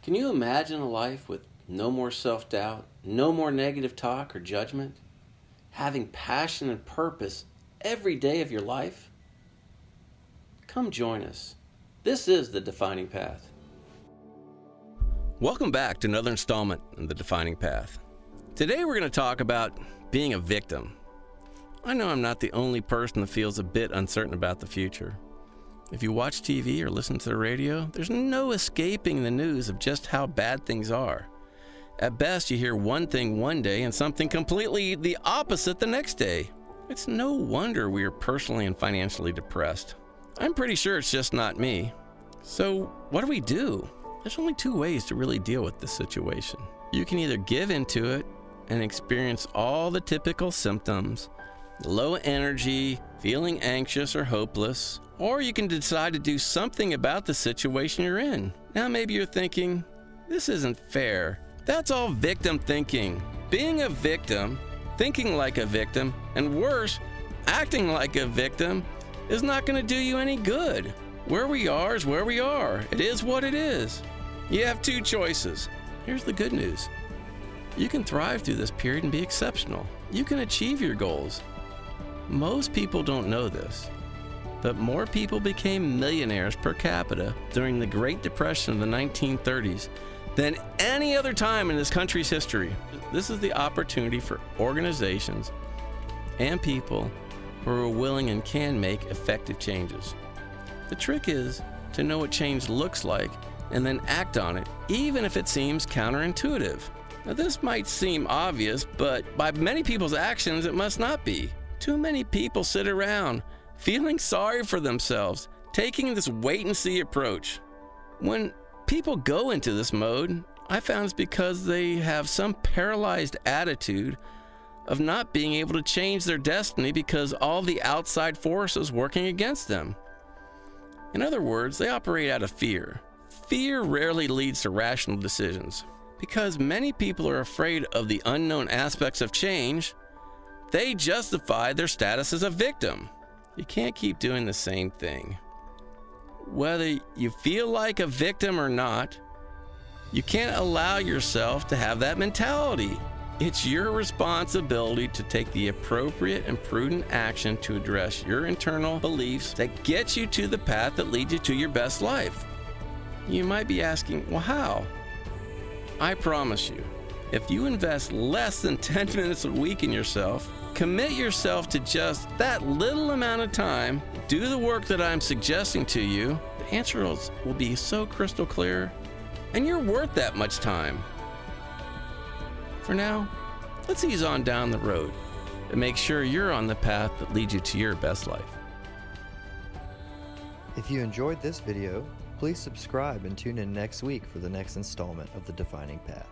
Can you imagine a life with no more self-doubt, no more negative talk or judgment? Having passion and purpose every day of your life? Come join us. This is The Defining Path. Welcome back to another installment in The Defining Path. Today we're going to talk about being a victim. I know I'm not the only person that feels a bit uncertain about the future. If you watch TV or listen to the radio, there's no escaping the news of just how bad things are. At best, you hear one thing one day and something completely the opposite the next day. It's no wonder we are personally and financially depressed. I'm pretty sure it's just not me. So what do? There's only two ways to really deal with this situation. You can either give into it and experience all the typical symptoms, low energy, feeling anxious or hopeless, or you can decide to do something about the situation you're in. Now maybe you're thinking, this isn't fair. That's all victim thinking. Being a victim, thinking like a victim, and worse, acting like a victim is not going to do you any good. Where we are is where we are. It is what it is. You have two choices. Here's the good news. You can thrive through this period and be exceptional. You can achieve your goals. Most people don't know this, but more people became millionaires per capita during the Great Depression of the 1930s than any other time in this country's history. This is the opportunity for organizations and people who are willing and can make effective changes. The trick is to know what change looks like and then act on it, even if it seems counterintuitive. Now, this might seem obvious, but by many people's actions, it must not be. Too many people sit around feeling sorry for themselves, taking this wait-and-see approach. When people go into this mode, I found it's because they have some paralyzed attitude of not being able to change their destiny because all the outside forces working against them. In other words, they operate out of fear. Fear rarely leads to rational decisions. Because many people are afraid of the unknown aspects of change, they justify their status as a victim. You can't keep doing the same thing. Whether you feel like a victim or not, you can't allow yourself to have that mentality. It's your responsibility to take the appropriate and prudent action to address your internal beliefs that get you to the path that leads you to your best life. You might be asking, well, how? I promise you, if you invest less than 10 minutes a week in yourself, commit yourself to just that little amount of time, do the work that I'm suggesting to you, the answer will be so crystal clear, and you're worth that much time. For now, let's ease on down the road and make sure you're on the path that leads you to your best life. If you enjoyed this video, please subscribe and tune in next week for the next installment of The Defining Path.